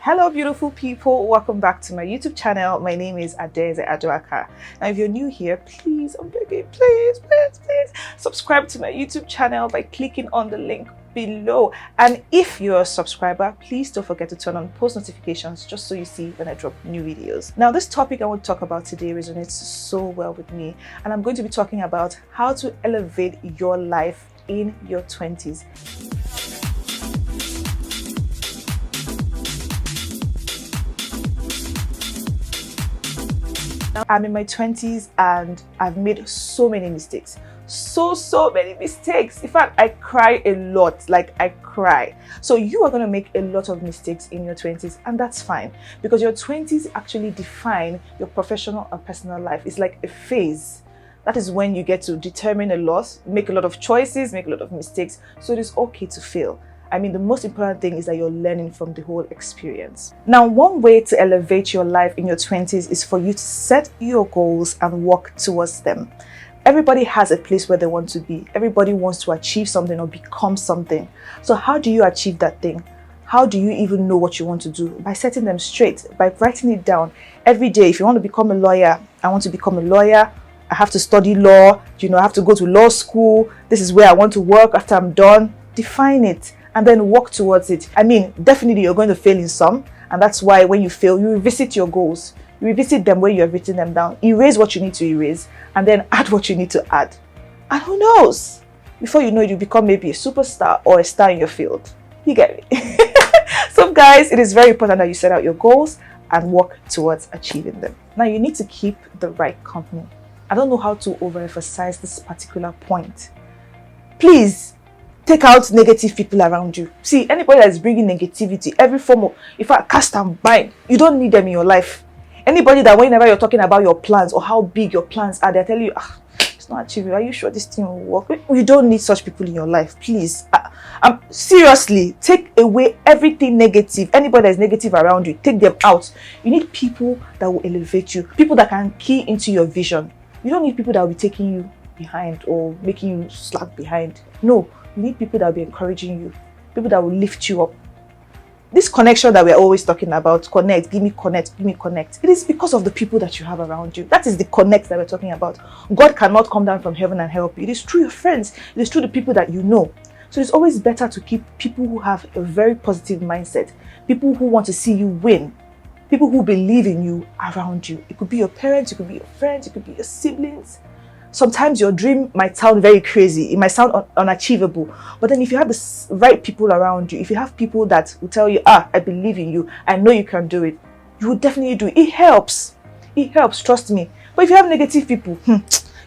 Hello beautiful people, welcome back to my YouTube channel. My name is Adeze Adoaka. Now if you're new here, please, I'm begging, please subscribe to my YouTube channel by clicking on the link below. And if you're a subscriber, please don't forget to turn on post notifications just so you see when I drop new videos. Now this topic I want to talk about today resonates so well with me, and I'm going to be talking about how to elevate your life in your 20s. I'm in my 20s and I've made so many mistakes. So many mistakes. In fact, I cry a lot. Like, I cry. So you are going to make a lot of mistakes in your 20s, and that's fine, because your 20s actually define your professional and personal life. It's like a phase. That is when you get to determine a lot, make a lot of choices, make a lot of mistakes. So it is okay to fail. I mean, the most important thing is that you're learning from the whole experience. Now, one way to elevate your life in your 20s is for you to set your goals and work towards them. Everybody has a place where they want to be. Everybody wants to achieve something or become something. So how do you achieve that thing? How do you even know what you want to do? By setting them straight, by writing it down every day. If you want to become a lawyer, I want to become a lawyer. I have to study law. I have to go to law school. This is where I want to work after I'm done. Define it and then work towards it. I mean, definitely you're going to fail in some, and that's why when you fail, you revisit your goals. You revisit them where you have written them down. Erase what you need to erase, and then add what you need to add. And who knows? Before you know it, you become maybe a superstar or a star in your field. You get me? So guys, it is very important that you set out your goals and work towards achieving them. Now you need to keep the right company. I don't know how to overemphasize this particular point. Please, take out negative people around you. See, anybody that is bringing negativity, every form of, if I cast and bind, you don't need them in your life. Anybody that whenever you're talking about your plans or how big your plans are, they're telling you, it's not achievable. Are you sure this thing will work? You don't need such people in your life. Please. Seriously, take away everything negative. Anybody that is negative around you, take them out. You need people that will elevate you. People that can key into your vision. You don't need people that will be taking you behind or making you slack behind. No. You need people that will be encouraging you, people that will lift you up. This connection that we're always talking about, connect, give me connect, give me connect. It is because of the people that you have around you. That is the connect that we're talking about. God cannot come down from heaven and help you. It is through your friends. It is through the people that you know. So it's always better to keep people who have a very positive mindset, people who want to see you win, people who believe in you around you. It could be your parents, it could be your friends, it could be your siblings. Sometimes your dream might sound very crazy. It might sound unachievable. But then if you have the right people around you, if you have people that will tell you, I believe in you, I know you can do it, you will definitely do it. It helps. It helps, trust me. But if you have negative people,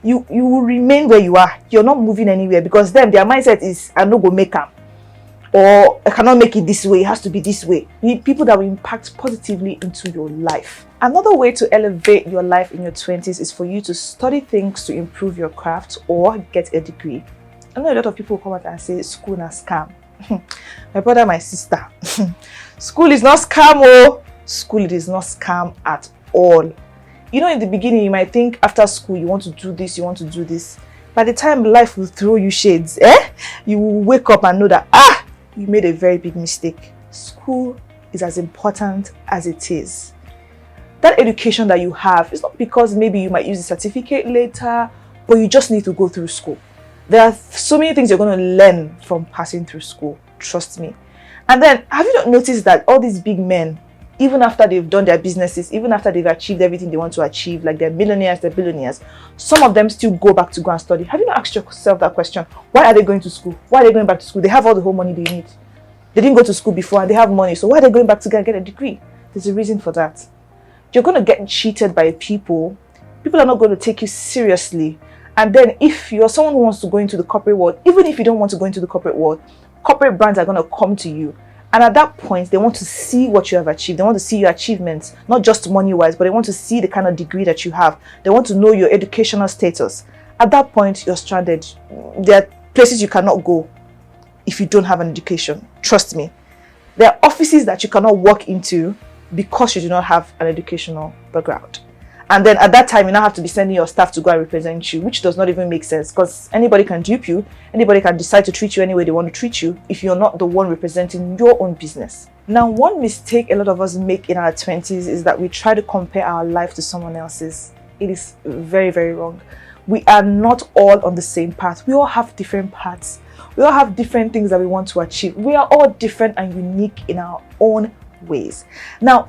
you will remain where you are. You're not moving anywhere, because then their mindset is, I'm not going to make it. Or I cannot make it this way, it has to be this way. You need people that will impact positively into your life. Another way to elevate your life in your 20s is for you to study things to improve your craft or get a degree. I know a lot of people come out and say school is a scam. My brother, my sister, school is not scam. Oh, school, it is not scam at all. In the beginning you might think after school you want to do this, you want to do this. By the time life will throw you shades, you will wake up and know that you made a very big mistake. School is as important as it is. That education that you have is not because maybe you might use a certificate later, but you just need to go through school. There are so many things you're going to learn from passing through school, trust me. And then, have you not noticed that all these big men, even after they've done their businesses, even after they've achieved everything they want to achieve, like they're millionaires, they're billionaires, some of them still go back to go and study. Have you not asked yourself that question? Why are they going to school? Why are they going back to school? They have all the whole money they need. They didn't go to school before and they have money, so why are they going back to go and get a degree? There's a reason for that. You're going to get cheated by people. People are not going to take you seriously. And then if you're someone who wants to go into the corporate world, even if you don't want to go into the corporate world, corporate brands are going to come to you. And at that point, they want to see what you have achieved. They want to see your achievements, not just money-wise, but they want to see the kind of degree that you have. They want to know your educational status. At that point, you're stranded. There are places you cannot go if you don't have an education. Trust me. There are offices that you cannot walk into because you do not have an educational background. And then at that time, you now have to be sending your staff to go and represent you, which does not even make sense, because anybody can dupe you. Anybody can decide to treat you any way they want to treat you if you're not the one representing your own business. Now, one mistake a lot of us make in our 20s is that we try to compare our life to someone else's. It is very, very wrong. We are not all on the same path. We all have different paths. We all have different things that we want to achieve. We are all different and unique in our own ways. Now,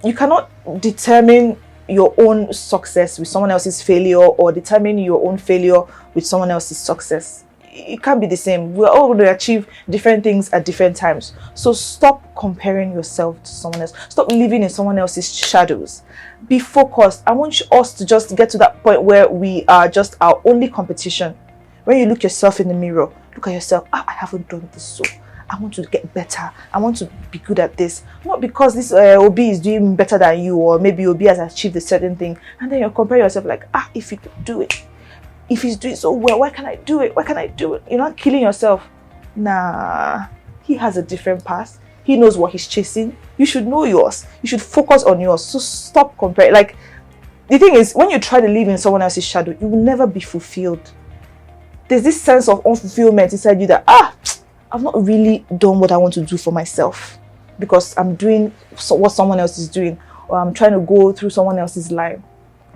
you cannot determine your own success with someone else's failure, or determine your own failure with someone else's success. It can't be the same. We're all going to achieve different things at different times. So stop comparing yourself to someone else. Stop living in someone else's shadows. Be focused. I want us to just get to that point where we are just our only competition. When you look yourself in the mirror, look at yourself. I haven't done this, so I want to get better. I want to be good at this. Not because this OB is doing better than you, or maybe OB has achieved a certain thing, and then you compare yourself like, if you could do it, if he's doing so well, why can't I do it? Why can't I do it? You're not killing yourself. Nah, he has a different path. He knows what he's chasing. You should know yours. You should focus on yours. So stop comparing. Like, the thing is, when you try to live in someone else's shadow, you will never be fulfilled. There's this sense of unfulfillment inside you that, I've not really done what I want to do for myself, because I'm doing what someone else is doing, or I'm trying to go through someone else's life.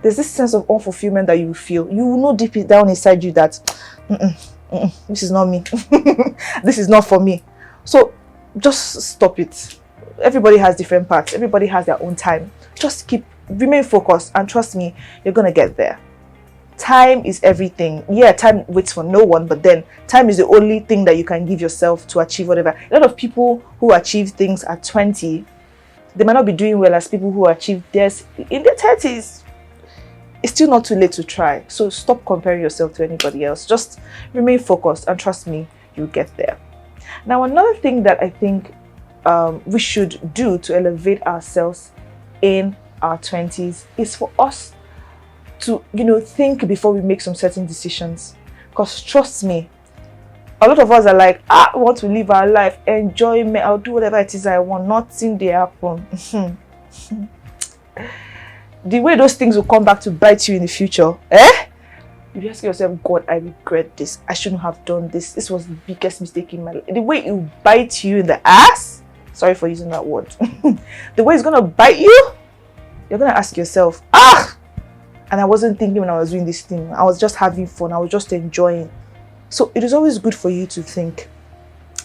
There's this sense of unfulfillment that you feel. You will know deep down inside you that this is not me. This is not for me. So just stop it. Everybody has different paths. Everybody has their own time. Just remain focused, and trust me, you're gonna get there. Time is everything. Yeah, time waits for no one, but then time is the only thing that you can give yourself to achieve whatever. A lot of people who achieve things at 20, they might not be doing well as people who achieve theirs in their 30s. It's still not too late to try. So stop comparing yourself to anybody else. Just remain focused, and trust me, you'll get there. Now, another thing that I think we should do to elevate ourselves in our 20s is for us to, think before we make some certain decisions. Because trust me, a lot of us are like, I want to live our life, enjoyment, I'll do whatever it is I want, nothing they happen. The way those things will come back to bite you in the future, you ask yourself, God, I regret this. I shouldn't have done this. This was the biggest mistake in my life. The way it will bite you in the ass, sorry for using that word, the way it's going to bite you, you're going to ask yourself, and I wasn't thinking when I was doing this thing. I was just having fun. I was just enjoying. So it is always good for you to think.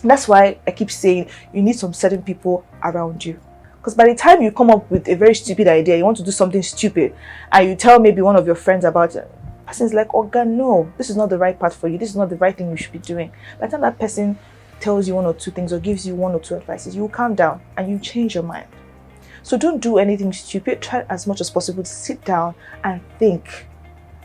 That's why I keep saying you need some certain people around you. Because by the time you come up with a very stupid idea, you want to do something stupid, and you tell maybe one of your friends about it, the person's like, oh God, no, this is not the right path for you. This is not the right thing you should be doing. By the time that person tells you one or two things or gives you one or two advices, you will calm down and you change your mind. So don't do anything stupid. Try as much as possible to sit down and think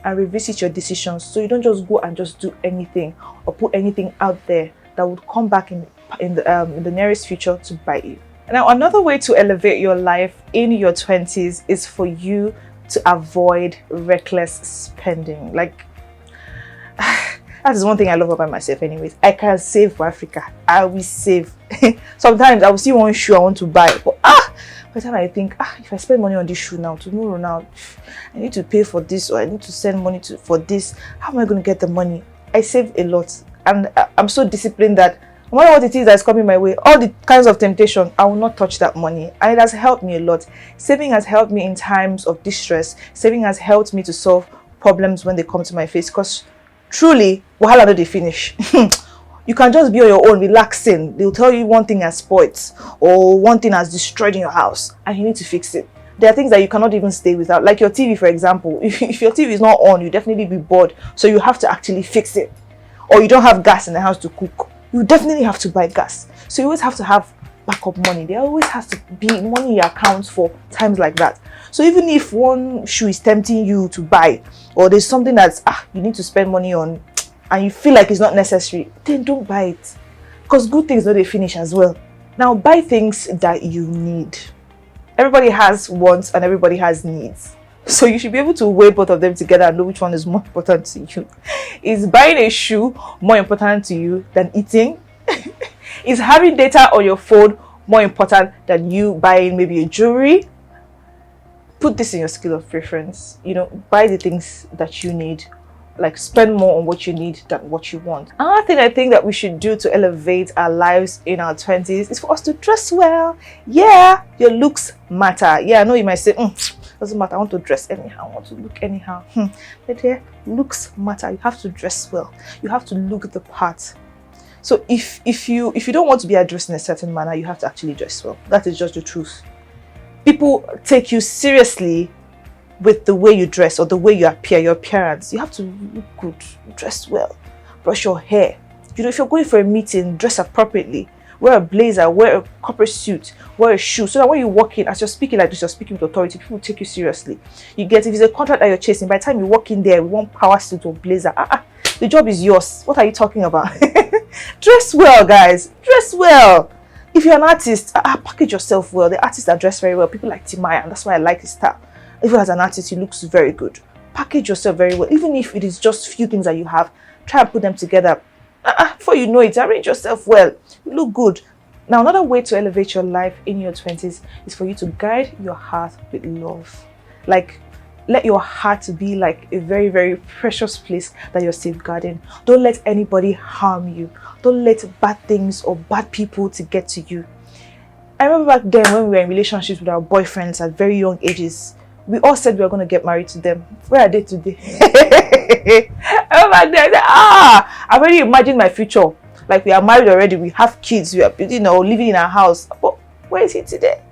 and revisit your decisions, so you don't just go and just do anything or put anything out there that would come back in the nearest future to bite you. Now, another way to elevate your life in your 20s is for you to avoid reckless spending. Like, that is one thing I love about myself anyways. I can save for Africa. I will save. Sometimes I will see one shoe I want to buy, but by the time I think, if I spend money on this shoe now, tomorrow now, I need to pay for this, or I need to send money for this. How am I going to get the money? I save a lot, and I'm so disciplined that no matter what it is that's coming my way, all the kinds of temptation, I will not touch that money. And it has helped me a lot. Saving has helped me in times of distress. Saving has helped me to solve problems when they come to my face, because truly, wahala no dey finish. You can just be on your own, relaxing. They'll tell you one thing has spoiled, or one thing has destroyed in your house, and you need to fix it. There are things that you cannot even stay without, like your TV, for example. If your TV is not on, you definitely be bored, so you have to actually fix it. Or you don't have gas in the house to cook, you definitely have to buy gas. So you always have to have backup money. There always has to be money in your accounts for times like that. So even if one shoe is tempting you to buy, or there's something that's you need to spend money on, and you feel like it's not necessary, then don't buy it, because good things don't they finish as well. Now, buy things that you need. Everybody has wants and everybody has needs, so you should be able to weigh both of them together and know which one is more important to you. Is buying a shoe more important to you than eating? Is having data on your phone more important than you buying maybe a jewelry? put this in your scale of preference. You know, buy the things that you need. Like, spend more on what you need than what you want. Another thing I think that we should do to elevate our lives in our 20s is for us to dress well. Yeah, your looks matter. Yeah, I know you might say, doesn't matter, I want to dress anyhow, I want to look anyhow. But yeah, looks matter. You have to dress well. You have to look the part. So if you don't want to be addressed in a certain manner, you have to actually dress well. That is just the truth. People take you seriously with the way you dress or the way you appear, your appearance. You have to look good, dress well, brush your hair. You know, if you're going for a meeting, dress appropriately. Wear a blazer, wear a corporate suit, wear a shoe, so that when you walk in, as you're speaking like this, you're speaking with authority, people will take you seriously. You get, if it's a contract that you're chasing, by the time you walk in there with one power suit or blazer, the job is yours. What are you talking about? Dress well, guys. Dress well. If you're an artist, package yourself well. The artists that dress very well, people like Timaya, and that's why I like his style. Even as an artist, he looks very good. Package yourself very well. Even if it is just few things that you have, try and put them together. Before you know it, arrange yourself well. You look good. Now, another way to elevate your life in your 20s is for you to guide your heart with love. Like, let your heart be like a very, very precious place that you're safeguarding. Don't let anybody harm you. Don't let bad things or bad people to get to you. I remember back then when we were in relationships with our boyfriends at very young ages, we all said we were going to get married to them. Where are they today? I remember back then, I said, I've already imagined my future. Like, we are married already, we have kids, we are, living in our house. But where is he today?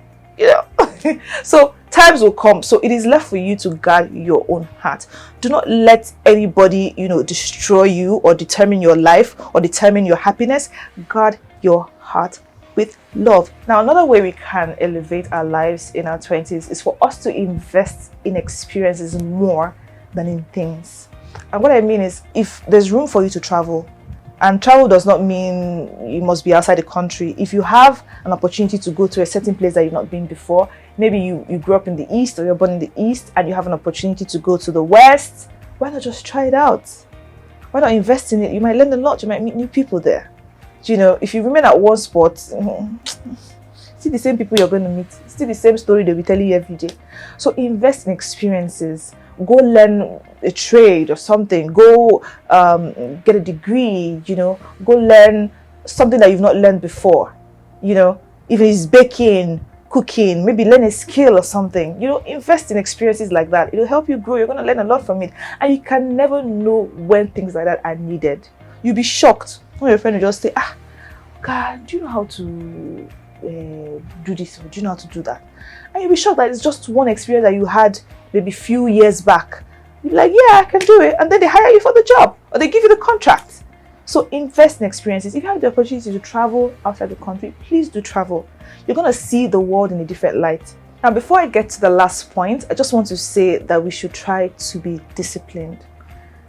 So times will come. So it is left for you to guard your own heart. Do not let anybody, destroy you or determine your life or determine your happiness. Guard your heart with love. Now, another way we can elevate our lives in our 20s is for us to invest in experiences more than in things. And what I mean is, if there's room for you to travel, and travel does not mean you must be outside the country. If you have an opportunity to go to a certain place that you've not been before, maybe you grew up in the East or you're born in the East and you have an opportunity to go to the West, why not just try it out? Why not invest in it? You might learn a lot. You might meet new people there. If you remain at one spot, see the same people you're going to meet. Still the same story they'll be telling you every day. So invest in experiences. Go learn a trade or something. Go get a degree, go learn something that you've not learned before. If it's baking, cooking, maybe learn a skill or something. Invest in experiences like that. It'll help you grow. You're going to learn a lot from it. And you can never know when things like that are needed. You'll be shocked when your friend will just say, God, do you know how to do this? Or do you know how to do that? And you'll be shocked that it's just one experience that you had maybe a few years back. You're like, yeah, I can do it. And then they hire you for the job or they give you the contract. So invest in experiences. If you have the opportunity to travel outside the country, please do travel. You're going to see the world in a different light. Now, before I get to the last point, I just want to say that we should try to be disciplined.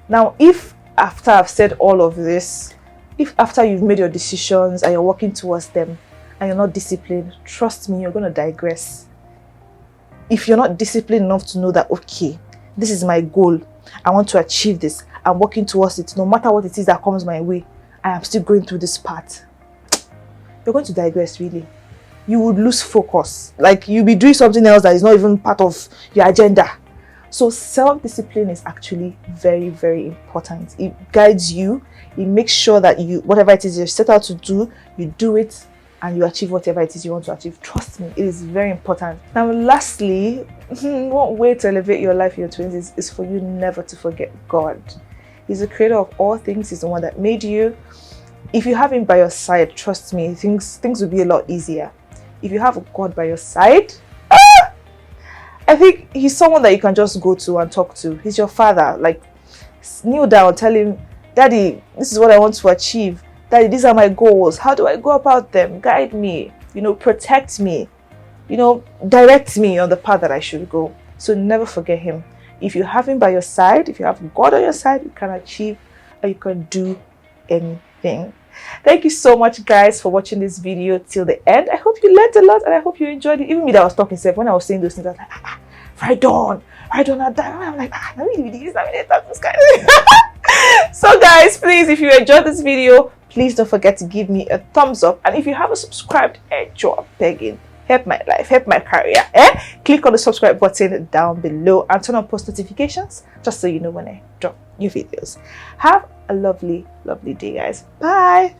Now, if after I've said all of this, if after you've made your decisions and you're working towards them and you're not disciplined, trust me, you're going to digress. If you're not disciplined enough to know that, okay, this is my goal, I want to achieve this, I'm working towards it, no matter what it is that comes my way, I am still going through this path, you're going to digress, really. You would lose focus. Like, you'll be doing something else that is not even part of your agenda. So self-discipline is actually very, very important. It guides you. It makes sure that whatever it is you set out to do, you do it and you achieve whatever it is you want to achieve. Trust me, it is very important. Now, lastly, one way to elevate your life in your 20s is for you never to forget God. He's the creator of all things. He's the one that made you. If you have him by your side, trust me, things will be a lot easier. If you have God by your side, I think he's someone that you can just go to and talk to. He's your father. Like, kneel down, tell him, Daddy, this is what I want to achieve. Daddy, these are my goals. How do I go about them? Guide me, protect me, direct me on the path that I should go. So never forget him. If you have him by your side, if you have God on your side, you can achieve and you can do anything. Thank you so much, guys, for watching this video till the end. I hope you learned a lot and I hope you enjoyed it. Even me that was talking, when I was saying those things, I was like, right on at that. I'm like, So guys, please, if you enjoyed this video, please don't forget to give me a thumbs up. And if you haven't subscribed, you're begging, help my life, help my career. Click on the subscribe button down below and turn on post notifications just so you know when I drop new videos. Have a lovely day, guys. Bye.